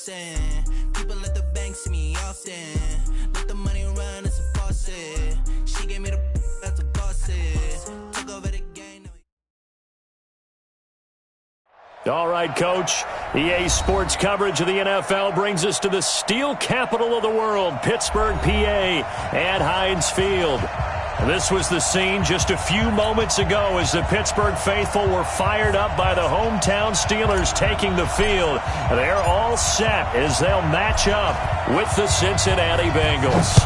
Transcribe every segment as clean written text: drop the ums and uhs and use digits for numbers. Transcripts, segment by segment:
Boston. People at the bank see me often. Let the money run, it's a faucet. She gave me the that's a bosses. Took over the game. All right, Coach. EA Sports coverage of the NFL brings us to the steel capital of the world, Pittsburgh, PA, at Heinz Field. This was the scene just a few moments ago as the Pittsburgh faithful were fired up by the hometown Steelers taking the field. They're all set as they'll match up with the Cincinnati Bengals.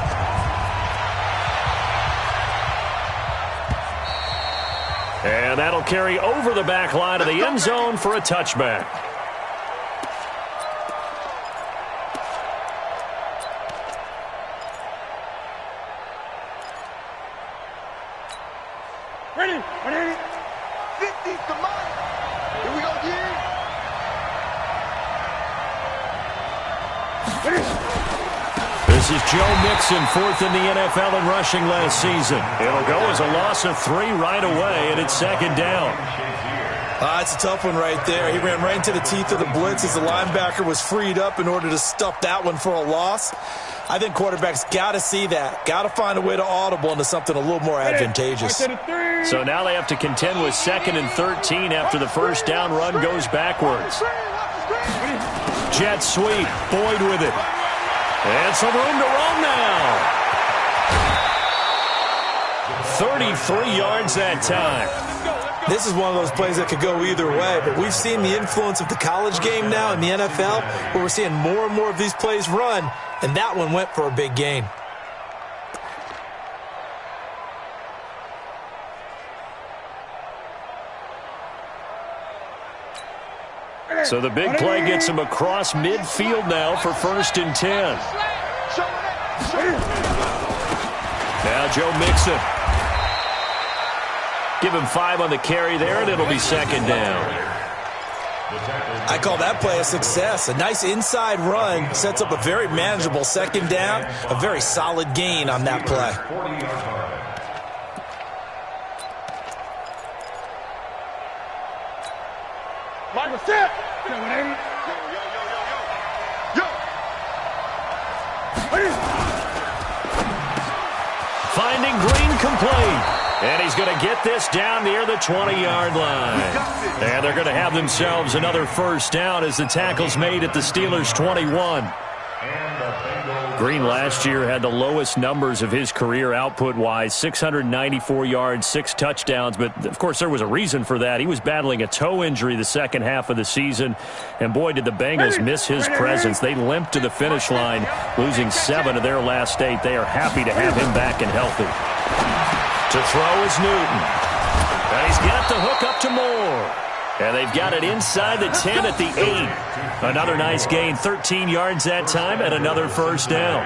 And that'll carry over the back line of the end zone for a touchback. Ready? 50, come on. Here we go, This is Joe Mixon, fourth in the NFL in rushing last season. It'll go as a loss of 3 right away, and it's second down. It's a tough one right there. He ran right into the teeth of the blitz as the linebacker was freed up in order to stuff that one for a loss. I think quarterbacks got to see that. Got to find a way to audible into something a little more advantageous. So now they have to contend with 2nd and 13 after the first down run goes backwards. Jet sweep. Boyd with it. And some room to run now. 33 yards that time. This is one of those plays that could go either way, but we've seen the influence of the college game now in the NFL, where we're seeing more and more of these plays run, and that one went for a big gain. So the big play gets him across midfield now for 1st and 10. Now Joe Mixon. Give him 5 on the carry there, and it'll be 2nd down. I call that play a success. A nice inside run sets up a very manageable 2nd down, a very solid gain on that play. Michael, set. Finding Green complete. And he's going to get this down near the 20-yard line. And they're going to have themselves another first down as the tackle's made at the Steelers' 21. Green last year had the lowest numbers of his career output-wise, 694 yards, 6 touchdowns. But, of course, there was a reason for that. He was battling a toe injury the second half of the season. And, boy, did the Bengals miss his presence. They limped to the finish line, losing 7 of their last 8. They are happy to have him back and healthy. To throw is Newton. And he's got the hook up to Moore. And they've got it inside the 10 at the 8. Another nice gain, 13 yards that time, and another first down.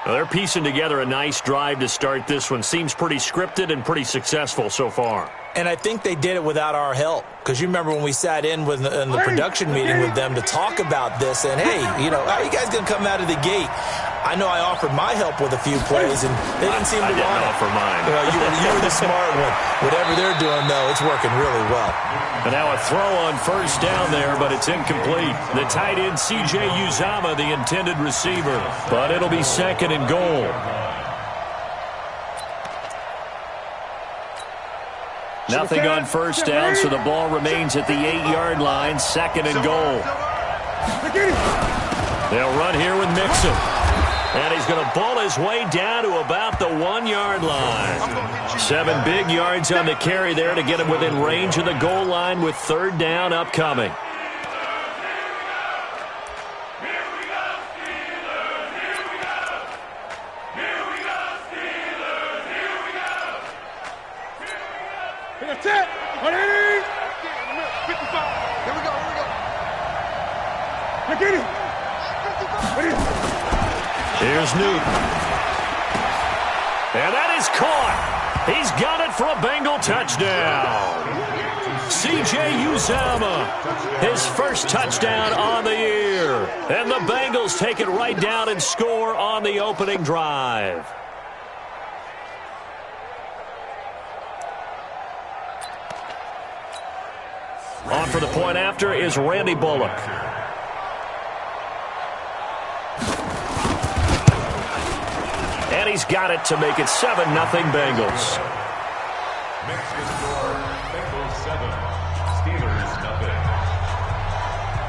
Well, they're piecing together a nice drive to start this one. Seems pretty scripted and pretty successful so far. And I think they did it without our help. Because you remember when we sat in the production meeting with them to talk about this. And, hey, how are you guys going to come out of the gate? I know I offered my help with a few plays, and they didn't seem to want it. I didn't offer mine. You were the smart one. Whatever they're doing, though, it's working really well. And now a throw on first down there, but it's incomplete. The tight end, C.J. Uzomah, the intended receiver. But it'll be 2nd and goal. Nothing on first down, so the ball remains at the 8-yard line, 2nd and goal. They'll run here with Mixon. And he's going to ball his way down to about the 1-yard line. 7 big yards on the carry there to get him within range of the goal line with 3rd down upcoming. Here's Newton. And that is caught. He's got it for a Bengal touchdown. C.J. Uzomah, his first touchdown on the year. And the Bengals take it right down and score on the opening drive. On for the point after is Randy Bullock. he's got it to make it 7-0 Bengals. Next to score, Bengals 7, Steelers nothing.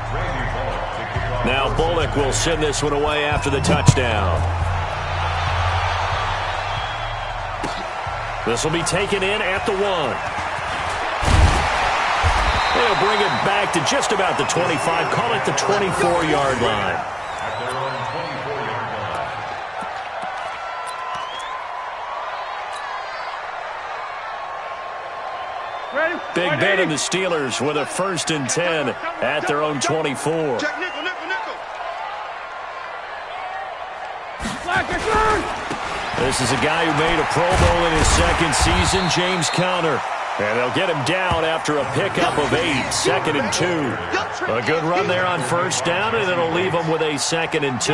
Randy Bullock to kick off. Now Bullock will send this one away after the touchdown. This will be taken in at the 1. They'll bring it back to just about the 25. Call it the 24-yard line. At their own 24-yard line. Big Ben and the Steelers with a 1st and 10 at their own 24. Check nickel, nickel, nickel. This is a guy who made a Pro Bowl in his 2nd season, James Conner. And they'll get him down after a pickup of 8, 2nd and 2. A good run there on 1st down, and it'll leave him with a 2nd and 2.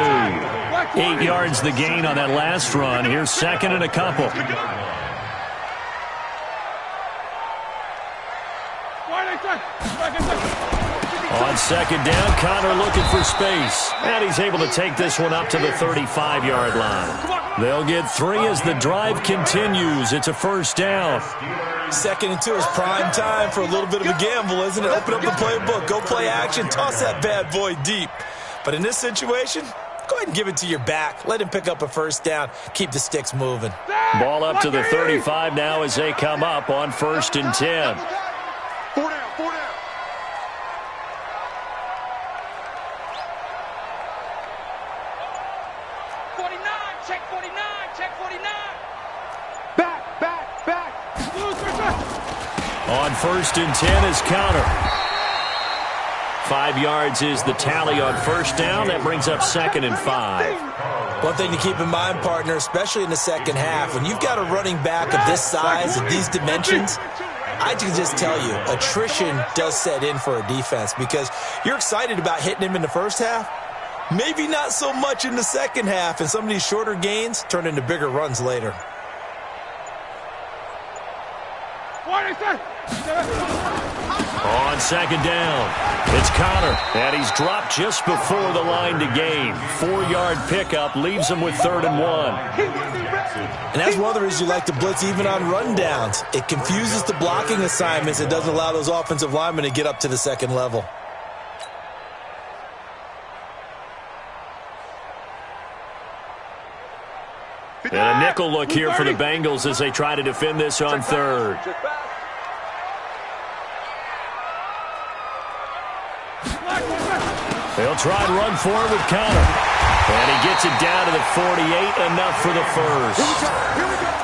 8 yards the gain on that last run. Here's 2nd and a couple. On 2nd down, Conner looking for space. And he's able to take this one up to the 35-yard line. They'll get 3 as the drive continues. It's a 1st down. 2nd and 2 is prime time for a little bit of a gamble, isn't it? Open up the playbook, go play action, toss that bad boy deep. But in this situation, go ahead and give it to your back. Let him pick up a 1st down. Keep the sticks moving. Ball up to the 35 now as they come up on 1st and 10. 4 down, 4 down. On 1st and 10 is Conner. 5 yards is the tally on 1st down. That brings up 2nd and 5. One thing to keep in mind, partner, especially in the second half, when you've got a running back of this size and these dimensions, I can just tell you, attrition does set in for a defense because you're excited about hitting him in the first half. Maybe not so much in the second half, and some of these shorter gains turn into bigger runs later. On 2nd down, it's Conner, and he's dropped just before the line to gain. 4-yard pickup leaves him with 3rd and 1. And that's one of the reasons you like to blitz even on rundowns. It confuses the blocking assignments. It doesn't allow those offensive linemen to get up to the second level. And a nickel look here for the Bengals as they try to defend this on 3rd. They'll try and run forward with Conner. And he gets it down to the 48, enough for the 1st.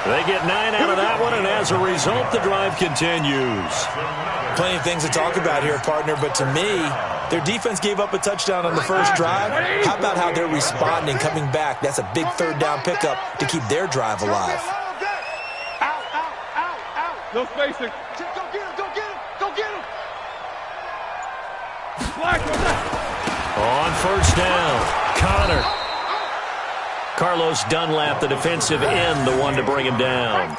They get 9 out of that one, and as a result, the drive continues. Plenty of things to talk about here, partner, but to me, their defense gave up a touchdown on the first drive. How about how they're responding, coming back? That's a big 3rd down pickup to keep their drive alive. Out, out, out, out. No spacing. Go get him, go get him, go get him. On 1st down, Conner. Carlos Dunlap, the defensive end, the one to bring him down.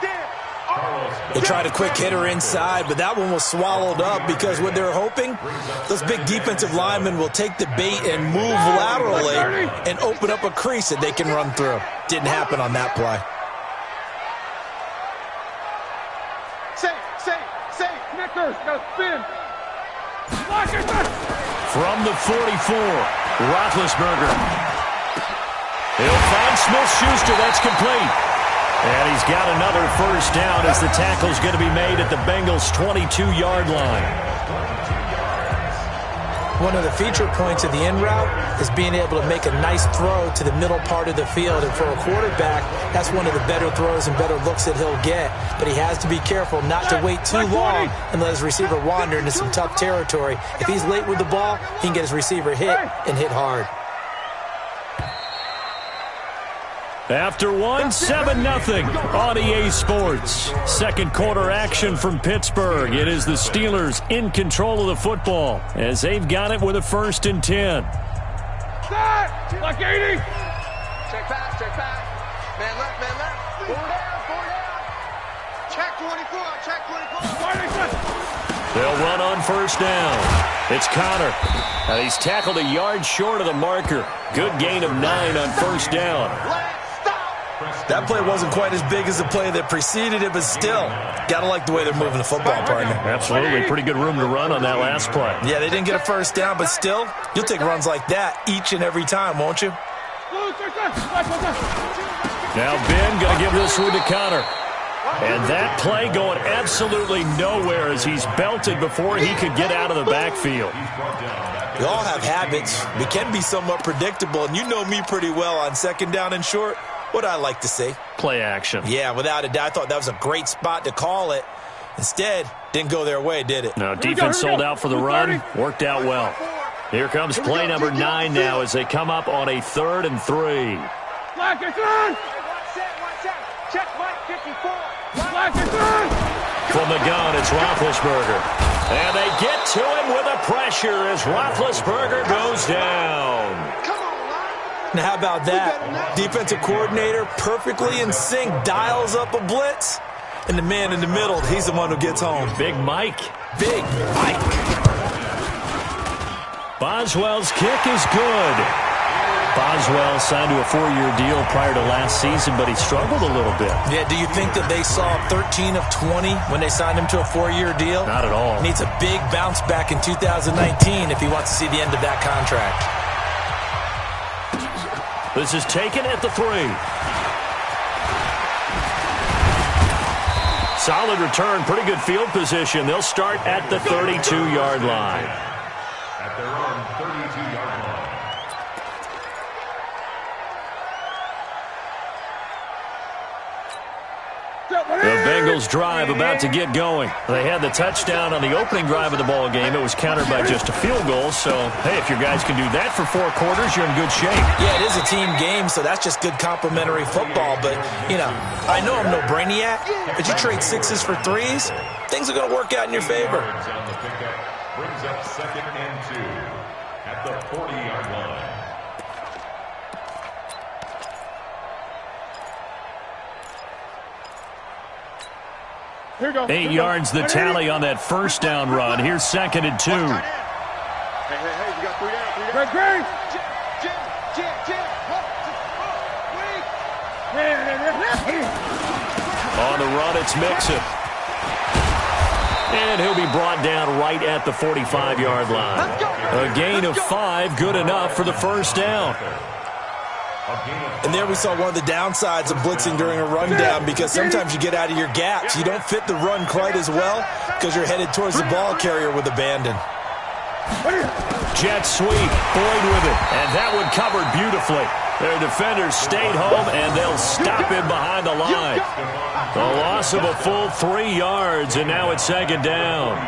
They tried a quick hitter inside, but that one was swallowed up because what they're hoping, those big defensive linemen will take the bait and move laterally and open up a crease that they can run through. Didn't happen on that play. Safe. Knickers, gotta spin. From the 44, Roethlisberger. He'll find Smith-Schuster. That's complete. And he's got another 1st down as the tackle's going to be made at the Bengals' 22-yard line. One of the feature points of the in route is being able to make a nice throw to the middle part of the field. And for a quarterback, that's one of the better throws and better looks that he'll get. But he has to be careful not to wait too long and let his receiver wander into some tough territory. If he's late with the ball, he can get his receiver hit and hit hard. After 7-0 on EA Sports. Second quarter action from Pittsburgh. It is the Steelers in control of the football as they've got it with a 1st and 10. Like 80. Check back. Man left. 4 down. Check 24. They'll run on 1st down. It's Conner. And he's tackled a yard short of the marker. Good gain of 9 on 1st down. That play wasn't quite as big as the play that preceded it, but still, got to like the way they're moving the football, partner. Absolutely. Pretty good room to run on that last play. Yeah, they didn't get a first down, but still, you'll take runs like that each and every time, won't you? Now Ben going to give this one to Connor. And that play going absolutely nowhere as he's belted before he could get out of the backfield. We all have habits. We can be somewhat predictable, and you know me pretty well on second down and short. What I like to say? Play action. Yeah, without a doubt. I thought that was a great spot to call it. Instead, didn't go their way, did it? No, defense sold out for the run. Worked out well. Here comes play number 9 now as they come up on a 3rd and 3. From the gun, it's Roethlisberger. And they get to him with a pressure as Roethlisberger goes down. Now, how about that? Defensive coordinator perfectly in sync, dials up a blitz. And the man in the middle, he's the one who gets home. Big Mike. Big Mike. Boswell's kick is good. Boswell signed to a 4-year deal prior to last season, but he struggled a little bit. Yeah, do you think that they saw 13 of 20 when they signed him to a 4-year deal? Not at all. Needs a big bounce back in 2019 if he wants to see the end of that contract. This is taken at the 3. Solid return, pretty good field position. They'll start at the 32-yard line. At their own 32-yard line. The Bengals drive about to get going. They had the touchdown on the opening drive of the ball game. It was countered by just a field goal. So, hey, if your guys can do that for 4 quarters, you're in good shape. Yeah, it is a team game, so that's just good complimentary football. But, you know, I know I'm no brainiac, but you trade 6s for 3s, things are going to work out in your favor. On the pickup brings up 2nd and 2 at the 40-yard line. Here you go. 8 yards the tally on that first down run. Here's 2nd and 2. Hey, you got 3 down. Great. On the run, it's Mixon. And he'll be brought down right at the 45-yard line. A gain of 5, good enough for the first down. And there we saw one of the downsides of blitzing during a rundown, because sometimes you get out of your gaps. You don't fit the run quite as well because you're headed towards the ball carrier with abandon. Jet sweep, Boyd with it, and that one covered beautifully. Their defenders stayed home, and they'll stop him behind the line. The loss of a full 3 yards, and now it's 2nd down.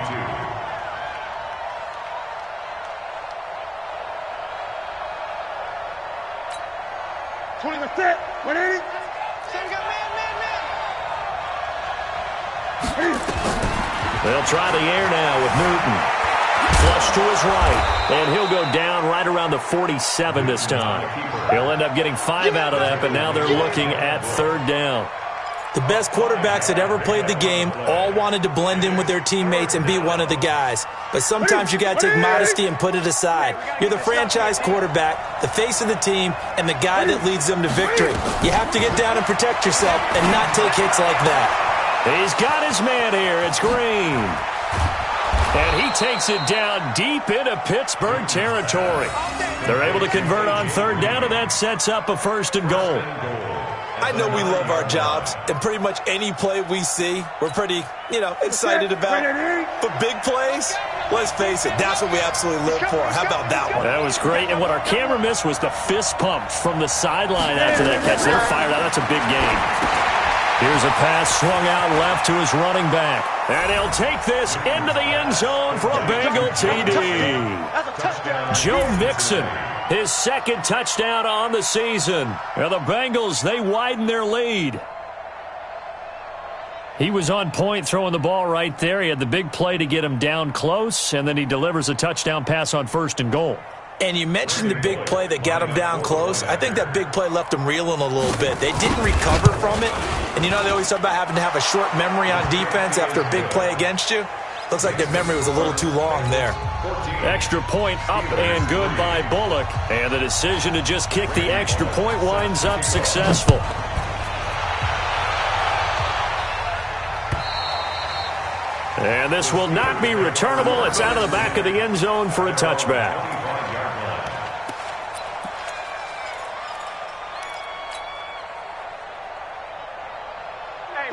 They'll try the air now with Newton. Flush to his right, and he'll go down right around the 47 this time. He'll end up getting 5 out of that, but now they're looking at 3rd down. The best quarterbacks that ever played the game all wanted to blend in with their teammates and be one of the guys. But sometimes you got to take modesty and put it aside. You're the franchise quarterback, the face of the team, and the guy that leads them to victory. You have to get down and protect yourself and not take hits like that. He's got his man here. It's Green. And he takes it down deep into Pittsburgh territory. They're able to convert on 3rd down, and that sets up a 1st and goal. I know we love our jobs, and pretty much any play we see, we're pretty, excited about. But big plays, let's face it, that's what we absolutely live for. How about that one? That was great, and what our camera missed was the fist pump from the sideline after that catch. They're fired out. That's a big game. Here's a pass swung out left to his running back. And he'll take this into the end zone for a Bengal TD. Joe Mixon, his 2nd touchdown on the season. And the Bengals, they widen their lead. He was on point throwing the ball right there. He had the big play to get him down close, and then he delivers a touchdown pass on 1st and goal. And you mentioned the big play that got him down close. I think that big play left him reeling a little bit. They didn't recover from it. And they always talk about having to have a short memory on defense after a big play against you. Looks like their memory was a little too long there. Extra point up and good by Bullock. And the decision to just kick the extra point winds up successful. And this will not be returnable. It's out of the back of the end zone for a touchback.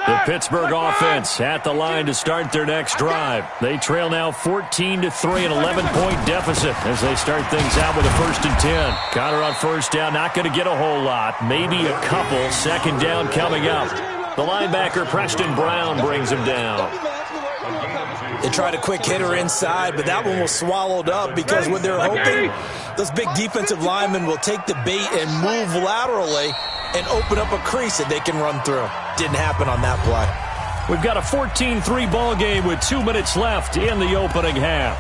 The Pittsburgh offense at the line to start their next drive. They trail now 14-3, an 11-point deficit as they start things out with a 1st and 10. Connor on first down, not going to get a whole lot, maybe a couple. 2nd down coming up. The linebacker, Preston Brown, brings him down. They tried a quick hitter inside, but that one was swallowed up because what they're hoping, those big defensive linemen will take the bait and move laterally and open up a crease that they can run through. Didn't happen on that play. We've got a 14-3 ball game with 2 minutes left in the opening half.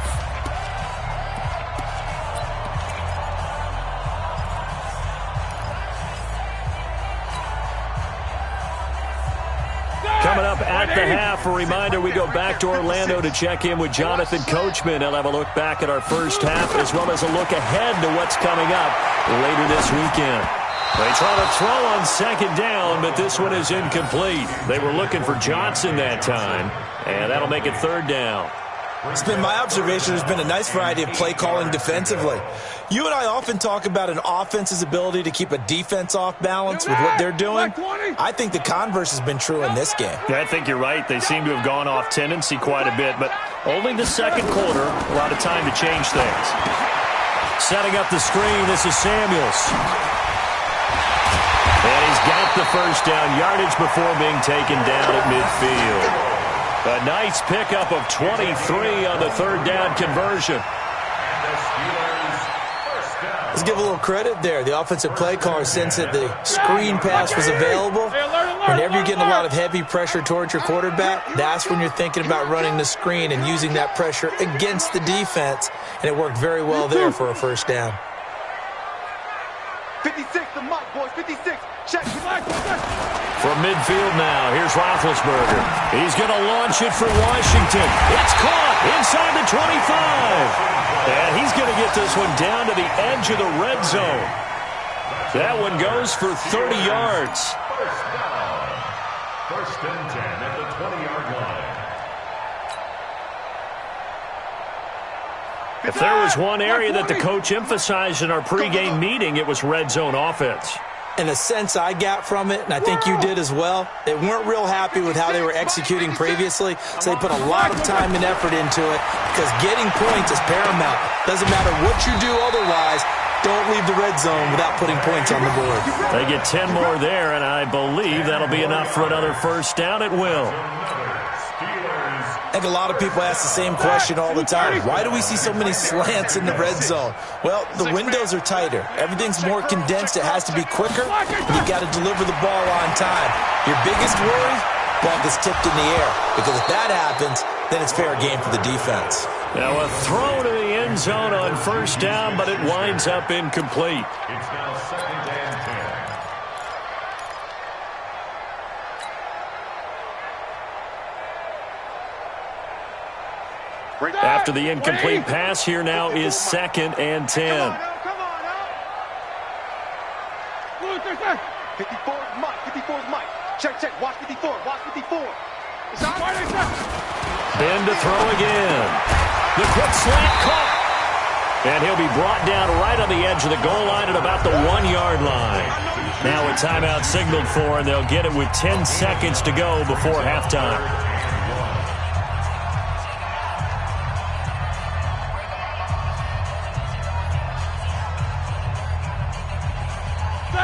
Coming up at the half, a reminder, we go back to Orlando to check in with Jonathan Coachman. He'll have a look back at our first half as well as a look ahead to what's coming up later this weekend. They try to throw on 2nd down, but this one is incomplete. They were looking for Johnson that time, and that'll make it 3rd down. It's been my observation there's been a nice variety of play calling defensively. You and I often talk about an offense's ability to keep a defense off balance with what they're doing. I think the converse has been true in this game. Yeah, I think you're right. They seem to have gone off tendency quite a bit, but only the 2nd quarter, a lot of time to change things. Setting up the screen, this is Samuels. And he's got the 1st down yardage before being taken down at midfield. A nice pickup of 23 on the 3rd down conversion. Let's give a little credit there. The offensive play caller sensed that the screen pass was available. Whenever you're getting a lot of heavy pressure towards your quarterback, that's when you're thinking about running the screen and using that pressure against the defense. And it worked very well there for a 1st down. 56, the mark, boys, 56. Check. From midfield now, here's Roethlisberger. He's going to launch it for Washington. It's caught inside the 25. And he's going to get this one down to the edge of the red zone. That one goes for 30 yards. 1st and 10 at the 20-yard line. If there was one area that the coach emphasized in our pregame meeting, it was red zone offense. And a sense I got from it, and I think you did as well, they weren't real happy with how they were executing previously, so they put a lot of time and effort into it because getting points is paramount. Doesn't matter what you do otherwise, don't leave the red zone without putting points on the board. They get 10 more there, and I believe that'll be enough for another 1st down at will. I think a lot of people ask the same question all the time. Why do we see so many slants in the red zone? Well, the windows are tighter. Everything's more condensed. It has to be quicker, and you've got to deliver the ball on time. Your biggest worry, ball gets tipped in the air. Because if that happens, then it's fair game for the defense. Now a throw to the end zone on 1st down, but it winds up incomplete. It's now 2nd and 10. After the incomplete pass, here now is 2nd and 10. Come on now. 54 is Mike. 54 is Mike. Check. Watch 54. Watch 54. Ben to throw again. The quick slant caught. And he'll be brought down right on the edge of the goal line at about the 1-yard line. Now a timeout signaled for, and they'll get it with 10 seconds to go before halftime.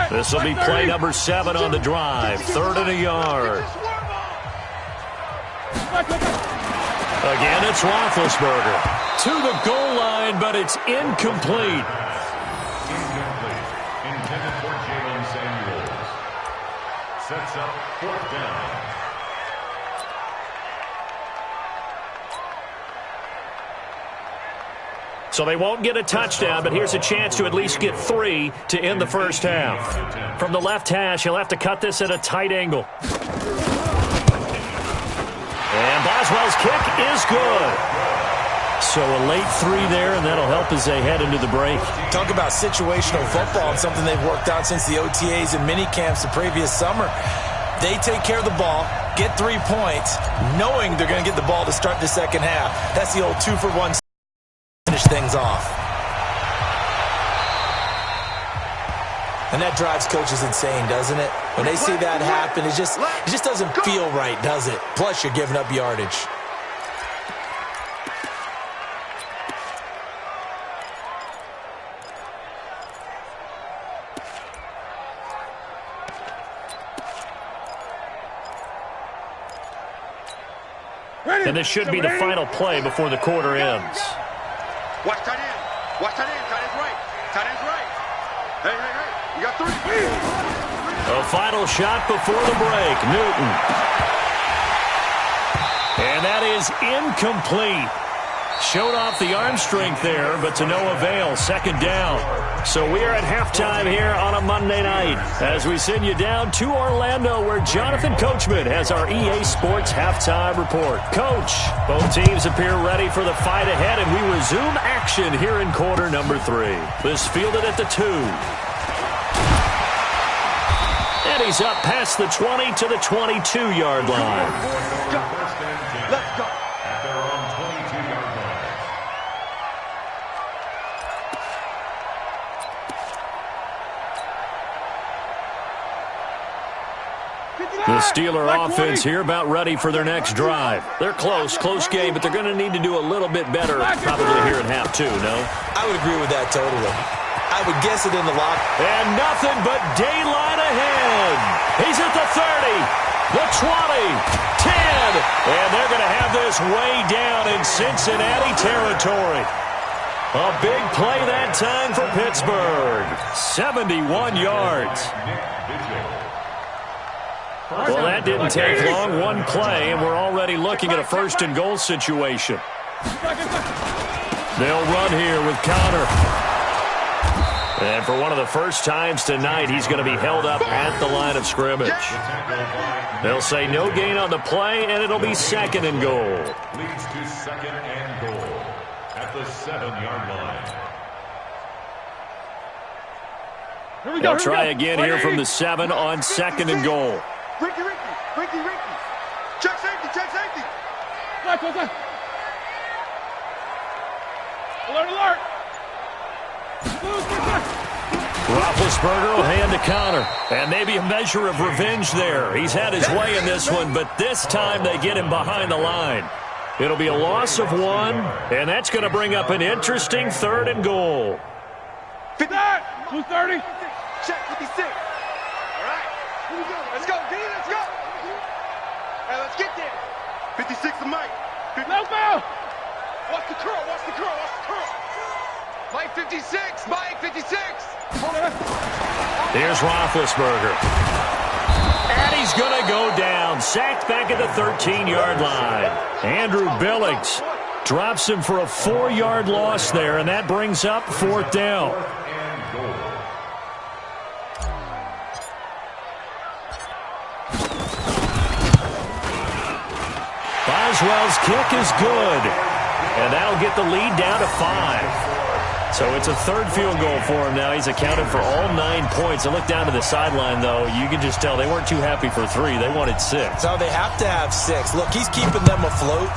This will be play number 7 on the drive. 3rd and a yard. Again, it's Roethlisberger. To the goal line, but it's incomplete. Incomplete. Intended for Jalen Samuels. Sets up 4th down. So they won't get a touchdown, but here's a chance to at least get 3 to end the 1st half. From the left hash, he'll have to cut this at a tight angle. And Boswell's kick is good. So a late 3 there, and that'll help as they head into the break. Talk about situational football and something they've worked on since the OTAs and mini camps the previous summer. They take care of the ball. get 3 points, knowing they're going to get the ball to start the second half. That's the old 2-for-1 finish things off. And that drives coaches insane, doesn't it? When they see that happen, it just doesn't feel right, does it? Plus, you're giving up yardage. And this should be the final play before the quarter ends. Watch tight end. Watch tight end. Tight end's right. Tight end's right. Hey, hey, hey. You got 3. A final shot before the break. Newton. And that is incomplete. Showed off the arm strength there, but to no avail. Second down. So we are at halftime here on a Monday night as we send you down to Orlando where Jonathan Coachman has our EA Sports halftime report. Coach, both teams appear ready for the fight ahead, and we resume action here in quarter number 3. This fielded at the 2. And he's up past the 20 to the 22-yard line. Let's go. At their own 22-yard line. The Steeler offense here about ready for their next drive. They're close game, but they're going to need to do a little bit better probably here in half 2, no? I would agree with that totally. I would guess it in the lock. And nothing but daylight ahead. He's at the 30, the 20, 10, and they're going to have this way down in Cincinnati territory. A big play that time for Pittsburgh. 71 yards. Well, that didn't take long. One play, and we're already looking at a first-and-goal situation. They'll run here with Connor. And for one of the first times tonight, he's going to be held up at the line of scrimmage. They'll say no gain on the play, and it'll be second and goal. Leads to second and goal at the 7-yard line. They'll try again here from the 7 on second and goal. Ricky. Check safety. Alert. Roethlisberger will hand to Connor. And maybe a measure of revenge there. He's had his way in this one, but this time they get him behind the line. It'll be a loss of 1, and that's going to bring up an interesting third and goal. 230. Check 56. All right. Here we go. Let's go. Get in. Let's go. Hey, let's get there. 56 to Mike. No foul. Watch the curl. Mike 56. Mike 56. Here's Roethlisberger. And he's going to go down. Sacked back at the 13-yard line. Andrew Billings drops him for a 4-yard loss there, and that brings up 4th down. Boswell's kick is good, and that'll get the lead down to 5. So it's a third field goal for him now. He's accounted for all 9 points. I look down to the sideline, though. You can just tell they weren't too happy for 3. They wanted 6. No, they have to have 6. Look, he's keeping them afloat,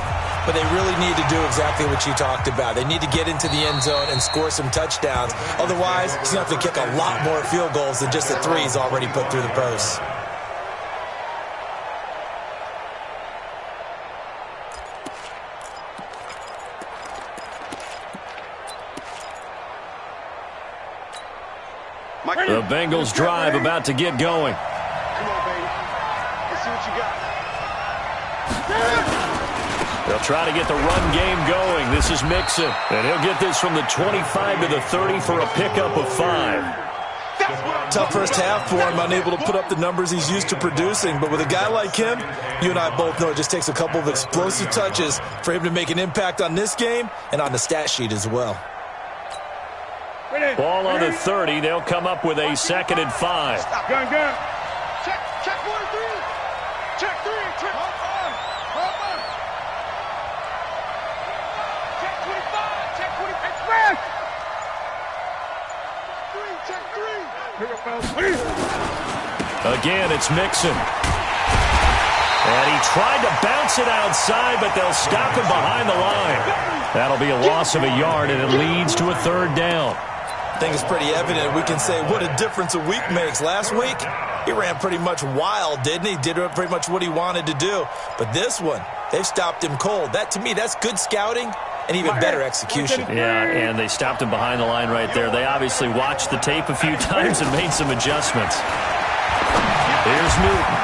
but they really need to do exactly what you talked about. They need to get into the end zone and score some touchdowns. Otherwise, he's going to have to kick a lot more field goals than just the 3 he's already put through the posts. The Bengals drive about to get going. Come on, baby. Let's see what you got. They'll try to get the run game going. This is Mixon, and he'll get this from the 25 to the 30 for a pickup of 5. Tough first half for him, unable to put up the numbers he's used to producing. But with a guy like him, you and I both know it just takes a couple of explosive touches for him to make an impact on this game and on the stat sheet as well. Ball on the 30. They'll come up with a 2nd and 5. Gun. Check 1, 3. Check 3. Check 1. Check 25. Check 25. Check 3. Again, it's Mixon. And he tried to bounce it outside, but they'll stop him behind the line. That'll be a loss of a yard, and it leads to a third down. I think it's pretty evident. We can say what a difference a week makes. Last week, he ran pretty much wild, didn't he? Did pretty much what he wanted to do. But this one, they've stopped him cold. That, to me, that's good scouting and even better execution. Yeah, and they stopped him behind the line right there. They obviously watched the tape a few times and made some adjustments. Here's Newton.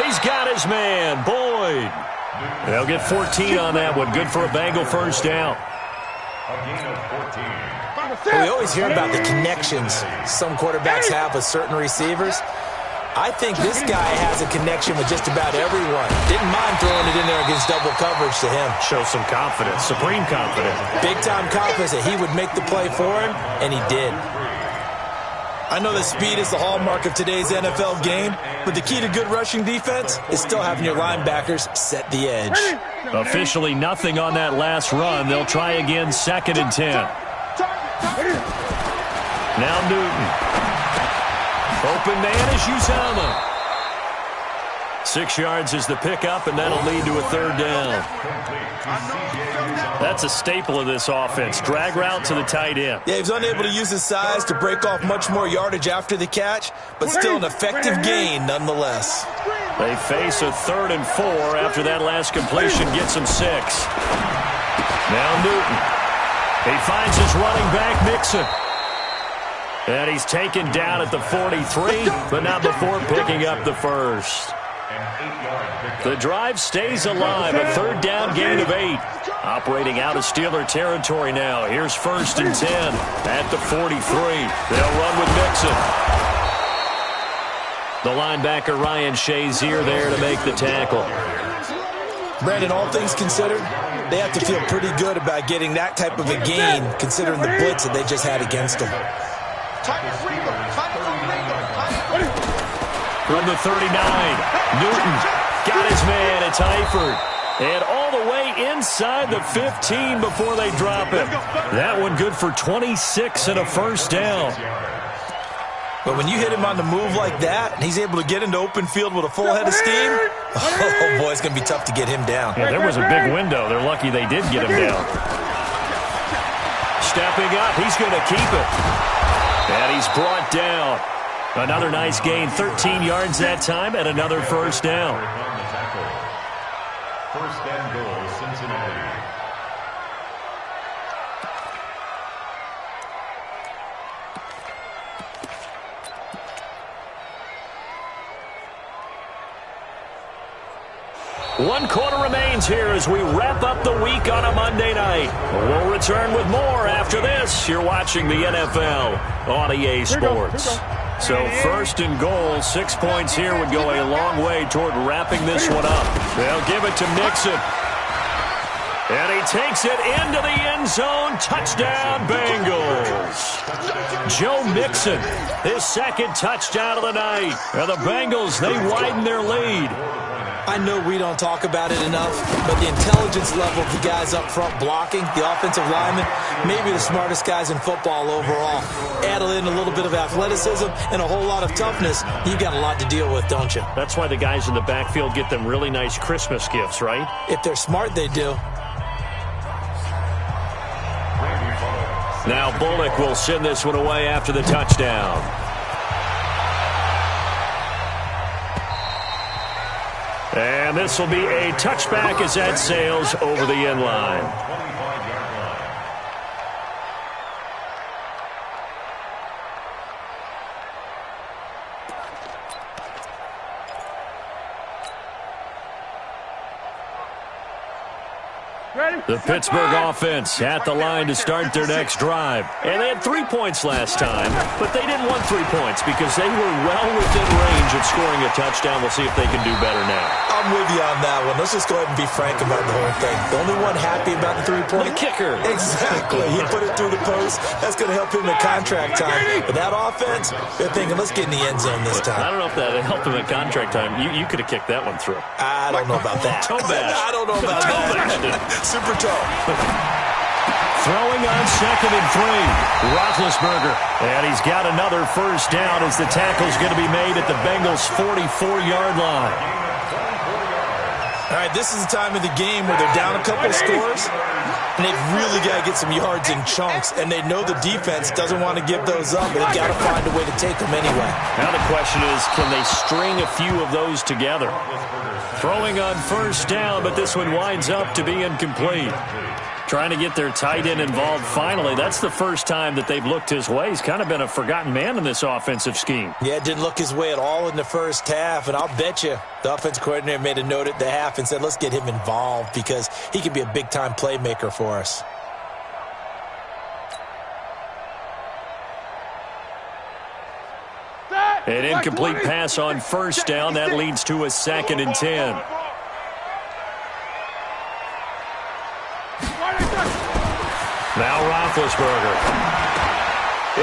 He's got his man, Boyd. They'll get 14 on that one. Good for a Bengal first down. A gain of 14. We always hear about the connections some quarterbacks have with certain receivers. I think this guy has a connection with just about everyone. Didn't mind throwing it in there against double coverage to him. Shows some confidence, supreme confidence. Big-time confidence that he would make the play for him, and he did. I know that speed is the hallmark of today's NFL game, but the key to good rushing defense is still having your linebackers set the edge. Officially nothing on that last run. They'll try again, 2nd and 10. Now Newton. Open man is Uzama. 6 yards is the pickup, and that'll lead to a third down. That's a staple of this offense. Drag route to the tight end. Yeah, he was unable to use his size to break off much more yardage after the catch, but still an effective gain nonetheless. They face a 3rd and 4 after that last completion gets him 6. Now Newton. He finds his running back, Mixon. And he's taken down at the 43, but not before picking up the first. The drive stays alive, a 3rd down gain of 8. Operating out of Steeler territory now. Here's 1st and 10 at the 43. They'll run with Mixon. The linebacker Ryan Shazier there to make the tackle. Brandon, all things considered, they have to feel pretty good about getting that type of a gain, considering the blitz that they just had against them. From the 39, Newton got his man. It's Eifert. And all the way inside the 15 before they drop him. That one good for 26 and a first down. But when you hit him on the move like that, and he's able to get into open field with a full head of steam, oh boy, it's going to be tough to get him down. Yeah, there was a big window. They're lucky they did get him down. Stepping up, he's going to keep it. And he's brought down. Another nice gain, 13 yards that time, and another first down. First and goal, Cincinnati. One quarter remains here as we wrap up the week on a Monday night. We'll return with more after this. You're watching the NFL on EA Sports. So 1st and goal, 6 points here would go a long way toward wrapping this one up. They'll give it to Mixon. And he takes it into the end zone. Touchdown, Bengals. Joe Mixon, his 2nd touchdown of the night. And the Bengals, they widen their lead. I know we don't talk about it enough, but the intelligence level of the guys up front blocking, the offensive linemen, maybe the smartest guys in football overall. Add in a little bit of athleticism and a whole lot of toughness, you've got a lot to deal with, don't you? That's why the guys in the backfield get them really nice Christmas gifts, right? If they're smart, they do. Now Bullock will send this one away after the touchdown. And this will be a touchback as that sails over the end line. The Pittsburgh offense at the line to start their next drive. And they had 3 points last time, but they didn't want 3 points because they were well within range of scoring a touchdown. We'll see if they can do better now. I'm with you on that one. Let's just go ahead and be frank about the whole thing. The only one happy about the 3-point? The kicker. Exactly. He put it through the post. That's going to help him in contract time. But that offense, they're thinking, let's get in the end zone this time. I don't know if that helped him at contract time. You could have kicked that one through. I don't know about that. Toe bash. I don't know about that. Super toe. Throwing on 2nd and 3. Roethlisberger. And he's got another first down as the tackle's going to be made at the Bengals' 44-yard line. All right, this is the time of the game where they're down a couple of scores, and they've really got to get some yards in chunks, and they know the defense doesn't want to give those up, but they've got to find a way to take them anyway. Now the question is, can they string a few of those together? Throwing on first down, but this one winds up to be incomplete. Trying to get their tight end involved finally. That's the first time that they've looked his way. He's kind of been a forgotten man in this offensive scheme. Yeah, it didn't look his way at all in the first half, and I'll bet you the offensive coordinator made a note at the half and said, let's get him involved because he can be a big-time playmaker for us. An incomplete pass on first down. That leads to a 2nd and 10. Now Roethlisberger.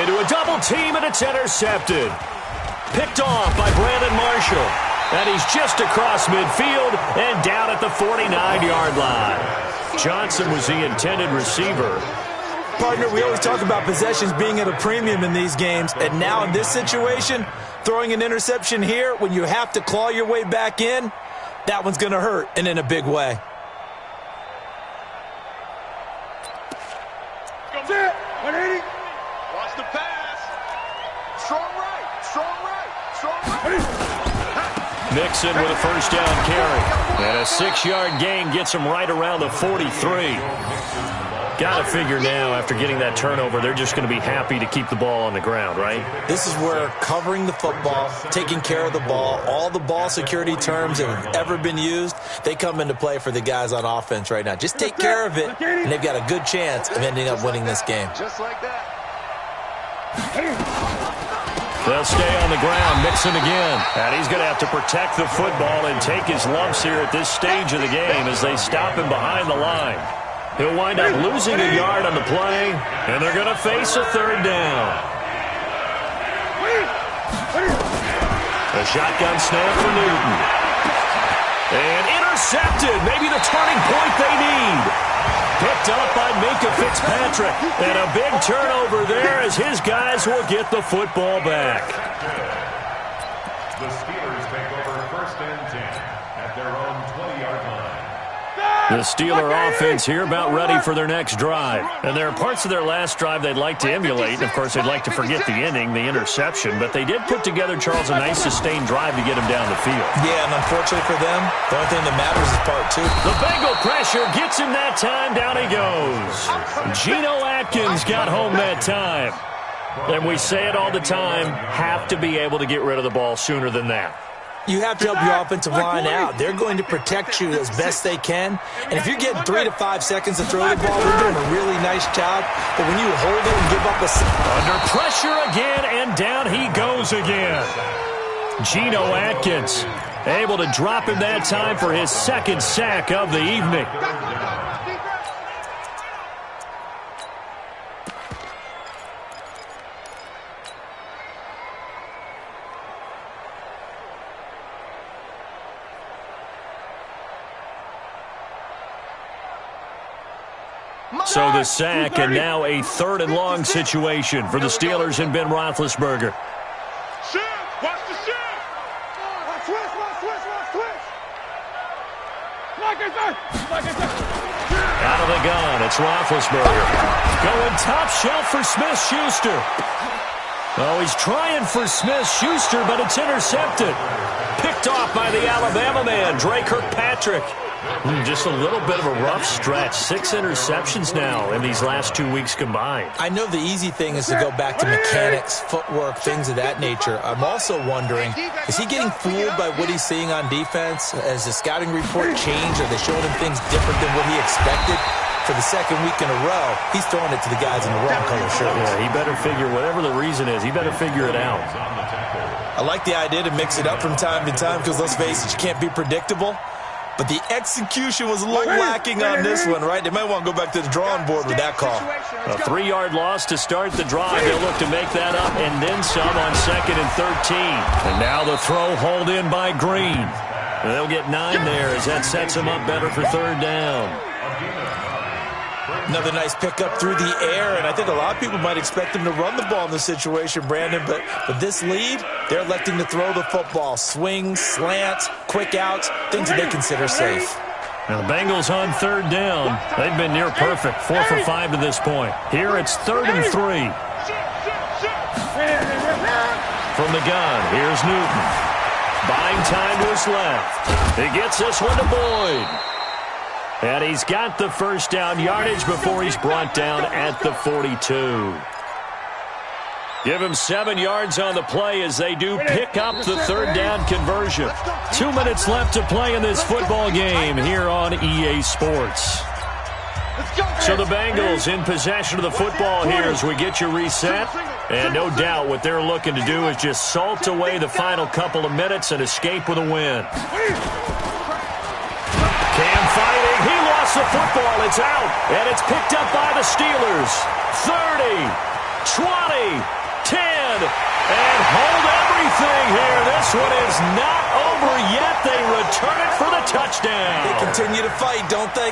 Into a double team, and it's intercepted. Picked off by Brandon Marshall. And he's just across midfield and down at the 49-yard line. Johnson was the intended receiver. Partner, we always talk about possessions being at a premium in these games, and now in this situation, throwing an interception here when you have to claw your way back in, that one's going to hurt, and in a big way. That's it. 180. Watch the pass. Strong right. Strong right. Strong right. Mixon with a first down carry. And a 6-yard gain gets him right around the 43. Got to figure now, after getting that turnover, they're just going to be happy to keep the ball on the ground, right? This is where covering the football, taking care of the ball, all the ball security terms that have ever been used, they come into play for the guys on offense right now. Just take care of it, and they've got a good chance of ending up winning this game. Just like that. They'll stay on the ground. Mixon again. And he's going to have to protect the football and take his lumps here at this stage of the game as they stop him behind the line. He'll wind up losing a yard on the play, and they're going to face a 3rd down. A shotgun snap for Newton. And intercepted. Maybe the turning point they need. Picked up by Minkah Fitzpatrick. And a big turnover there as his guys will get the football back. The Steelers take over 1st and 10 at their own 20-yard line. The Steeler offense here about ready for their next drive. And there are parts of their last drive they'd like to emulate. And, of course, they'd like to forget the inning, the interception. But they did put together, Charles, a nice sustained drive to get him down the field. Yeah, and unfortunately for them, the only thing that matters is part 2. The Bengal pressure gets him that time. Down he goes. Geno Atkins got home that time. And we say it all the time, have to be able to get rid of the ball sooner than that. You have to help your offensive line out. They're going to protect you as best they can. And if you're getting 3 to 5 seconds to throw the ball, they're doing a really nice job. But when you hold it and give up a... Under pressure again, and down he goes again. Geno Atkins able to drop him that time for his 2nd sack of the evening. So the sack, and now a 3rd and long situation for the Steelers and Ben Roethlisberger. Shift. Watch the shift. Watch switch. Watch switch. Watch switch. Out of the gun, it's Roethlisberger. Going top shelf for Smith-Schuster. Oh, he's trying for Smith-Schuster, but it's intercepted. Picked off by the Alabama man, Dre Kirkpatrick. Just a little bit of a rough stretch. 6 interceptions now in these last 2 weeks combined. I know the easy thing is to go back to mechanics, footwork, things of that nature. I'm also wondering, is he getting fooled by what he's seeing on defense? Has the scouting report changed? Are they showing him things different than what he expected? For the 2nd week in a row, he's throwing it to the guys in the wrong color shirts. Yeah, he better figure, whatever the reason is, he better figure it out. I like the idea to mix it up from time to time because, let's face it, you can't be predictable. But the execution was a little lacking on this one, right? They might want to go back to the drawing board with that call. A 3-yard loss to start the drive. They'll look to make that up and then some on 2nd and 13. And now the throw hauled in by Green. And they'll get 9 there as that sets them up better for 3rd down. Another nice pickup through the air, and I think a lot of people might expect them to run the ball in this situation, Brandon, but this lead, they're electing to throw the football. Swings, slants, quick outs, things that they consider safe. Now the Bengals on third down. They've been near perfect, 4 for 5 to this point. Here it's 3rd and 3. From the gun, here's Newton. Buying time to his left. He gets this one to Boyd. And he's got the first down yardage before he's brought down at the 42. Give him 7 yards on the play as they do pick up the third down conversion. 2 minutes left to play in this football game here on EA Sports. So the Bengals in possession of the football here as we get you reset. And no doubt what they're looking to do is just salt away the final couple of minutes and escape with a win. Cam fighting. He lost the football. It's out. And it's picked up by the Steelers. 30, 20, 10. And hold everything here. This one is not over yet. They return it for the touchdown. They continue to fight, don't they?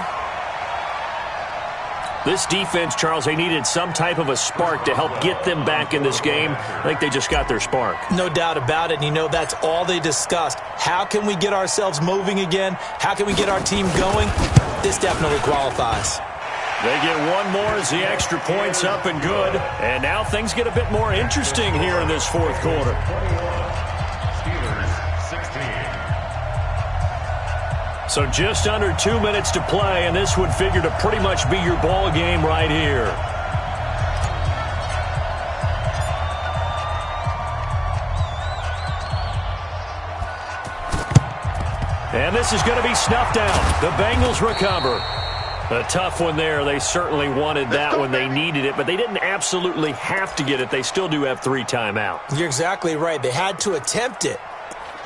This defense, Charles, they needed some type of a spark to help get them back in this game. I think they just got their spark. No doubt about it. And you know, that's all they discussed. How can we get ourselves moving again? How can we get our team going? This definitely qualifies. They get one more as the extra point's up and good. And now things get a bit more interesting here in this fourth quarter. So just under 2 minutes to play, and this would figure to pretty much be your ball game right here. And this is going to be snuffed out. The Bengals recover. A tough one there. They certainly wanted that when they needed it, but they didn't absolutely have to get it. They still do have 3 timeouts. You're exactly right. They had to attempt it.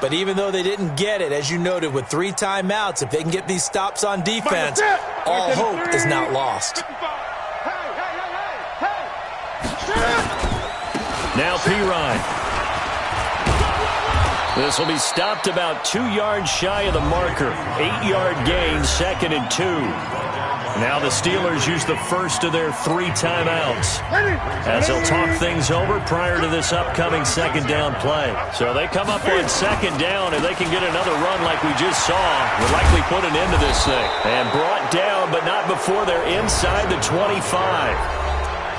But even though they didn't get it, as you noted, with 3 timeouts, if they can get these stops on defense, all hope is not lost. Now Pirine. This will be stopped about 2 yards shy of the marker. 8-yard gain, 2nd and 2. Now the Steelers use the first of their 3 timeouts as they'll talk things over prior to this upcoming second down play. So they come up on second down, and they can get another run like we just saw. Will likely put an end to this thing. And brought down, but not before they're inside the 25.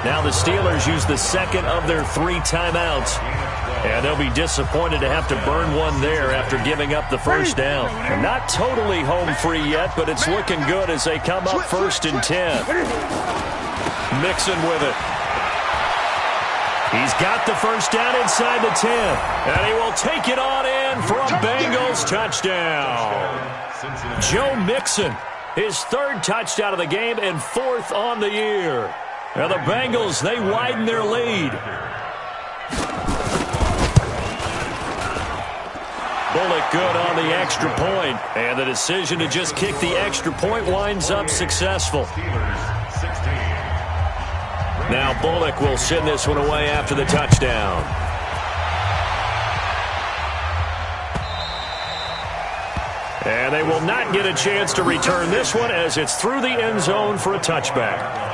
Now the Steelers use the second of their 3 timeouts. And they'll be disappointed to have to burn one there after giving up the first down. And not totally home free yet, but it's looking good as they come up 1st and 10. Mixon with it. He's got the first down inside the 10. And he will take it on in for a Bengals touchdown. Joe Mixon, his 3rd touchdown of the game and 4th on the year. Now the Bengals, they widen their lead. Bullock good on the extra point, and the decision to just kick the extra point winds up successful. Now Bullock will send this one away after the touchdown. And they will not get a chance to return this one as it's through the end zone for a touchback.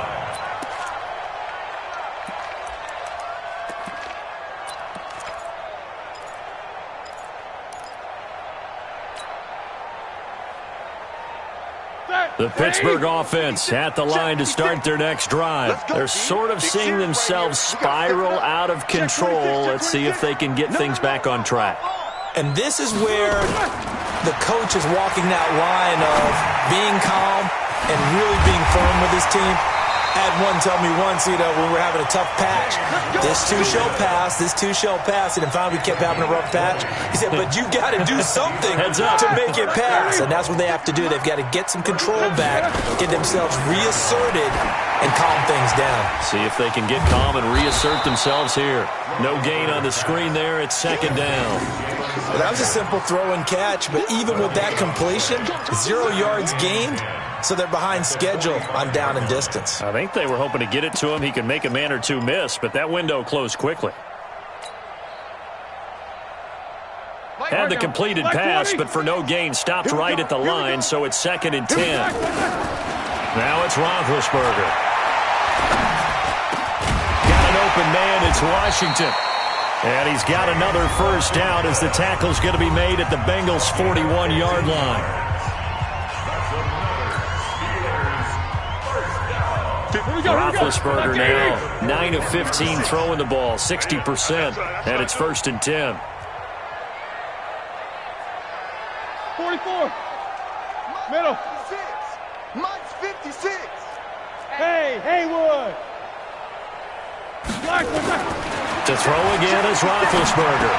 The Pittsburgh offense at the line to start their next drive. They're sort of seeing themselves spiral out of control. Let's see if they can get things back on track. And this is where the coach is walking that line of being calm and really being firm with his team. I had one tell me once, when we were having a tough patch, this too shall pass, this too shall pass, and then finally we kept having a rough patch. He said, but you got to do something to make it pass, and that's what they have to do. They've got to get some control back, get themselves reasserted, and calm things down. See if they can get calm and reassert themselves here. No gain on the screen there. It's 2nd down. Well, that was a simple throw and catch, but even with that completion, 0 yards gained. So they're behind schedule on down and distance. I think they were hoping to get it to him. He could make a man or two miss, but that window closed quickly. Had the completed pass, but for no gain, stopped right at the line, so it's 2nd and 10. Now it's Roethlisberger. Got an open man. It's Washington. And he's got another first down as the tackle's going to be made at the Bengals' 41-yard line. Roethlisberger now 9 of 15 throwing the ball, 60%, and it's 1st and 10. 44. Middle. Mike's 56. Hey, Haywood. To throw again is Roethlisberger.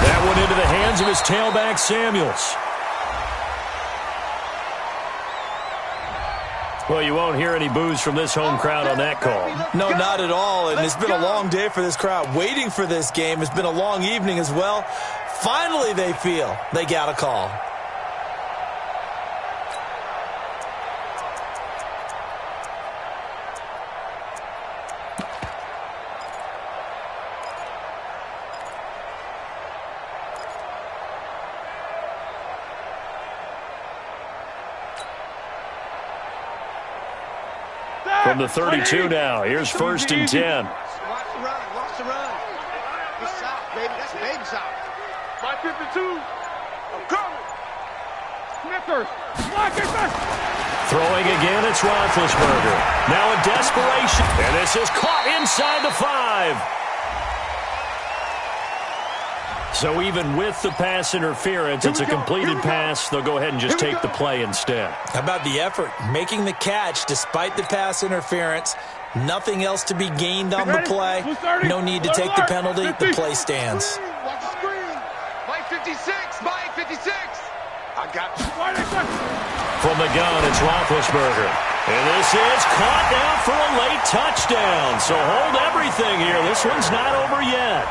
That one into the hands of his tailback, Samuels. Well, you won't hear any boos from this home crowd on that call. No, not at all. And it's been a long day for this crowd. Waiting for this game. It's been a long evening as well. Finally, they feel they got a call. From the 32 now, here's 1st and 10. Watch the run. Watch the run. It's south, baby. That's baby south. 552. I'm coming. Snickers. Throwing again, it's Roethlisberger. Now a desperation. And this is caught inside the 5. So even with the pass interference, it's a completed pass. They'll go ahead and just take the play instead. How about the effort? Making the catch despite the pass interference. Nothing else to be gained on the play. No need to take the penalty. The play stands. Watch the screen. Mike 56. Mike 56. I got you. From the gun, it's Roethlisberger. And this is caught down for a late touchdown. So hold everything here. This one's not over yet.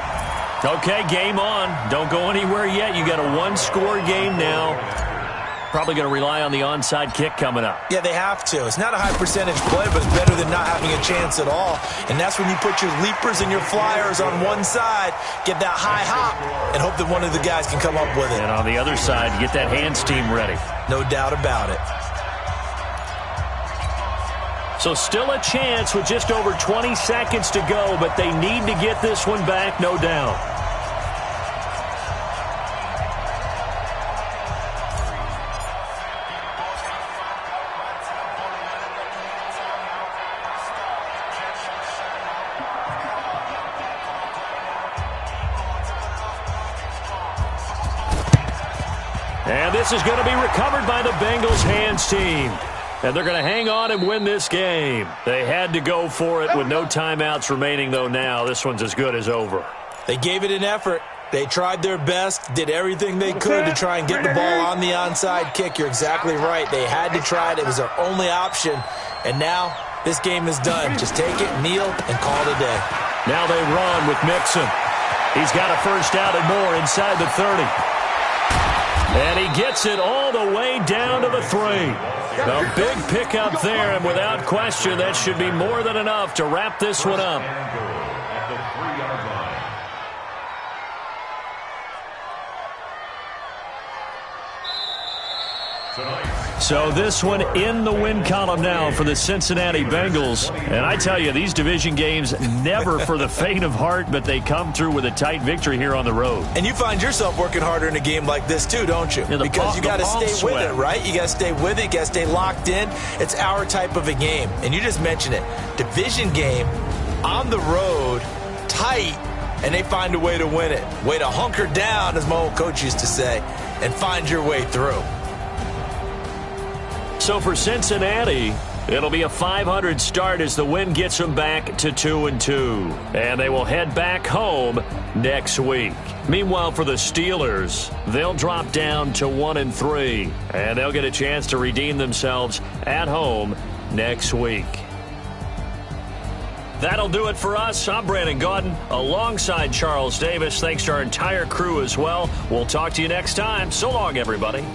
Okay, game on. Don't go anywhere yet. You got a one-score game now. Probably going to rely on the onside kick coming up. Yeah, they have to. It's not a high percentage play, but it's better than not having a chance at all. And that's when you put your leapers and your flyers on one side, get that high hop, and hope that one of the guys can come up with it. And on the other side, get that hands team ready. No doubt about it. So still a chance with just over 20 seconds to go, but they need to get this one back, no doubt. And this is going to be recovered by the Bengals hands team. And they're going to hang on and win this game. They had to go for it with no timeouts remaining, though, now. This one's as good as over. They gave it an effort. They tried their best, did everything they could to try and get the ball on the onside kick. You're exactly right. They had to try it. It was their only option. And now this game is done. Just take it, kneel, and call it a day. Now they run with Mixon. He's got a first down and more inside the 30. And he gets it all the way down to the 3. A big pickup there, and without question, that should be more than enough to wrap this one up. At the 3-yard line. So this one in the win column now for the Cincinnati Bengals. And I tell you, these division games never for the faint of heart, but they come through with a tight victory here on the road. And you find yourself working harder in a game like this too, don't you? Yeah, because you got to stay with it, right? You got to stay with it. You got to stay locked in. It's our type of a game. And you just mentioned it. Division game, on the road, tight, and they find a way to win it. Way to hunker down, as my old coach used to say, and find your way through. So for Cincinnati, it'll be a .500 start as the win gets them back to 2-2. And they will head back home next week. Meanwhile, for the Steelers, they'll drop down to 1-3. And they'll get a chance to redeem themselves at home next week. That'll do it for us. I'm Brandon Gaudin alongside Charles Davis. Thanks to our entire crew as well. We'll talk to you next time. So long, everybody.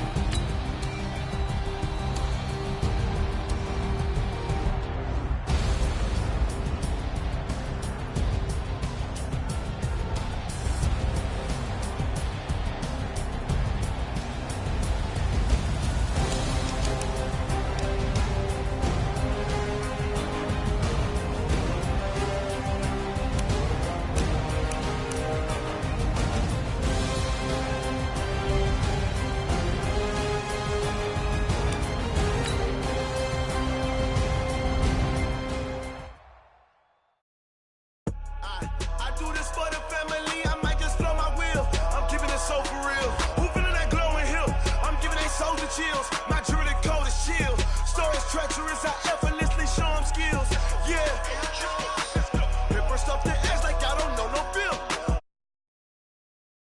chills.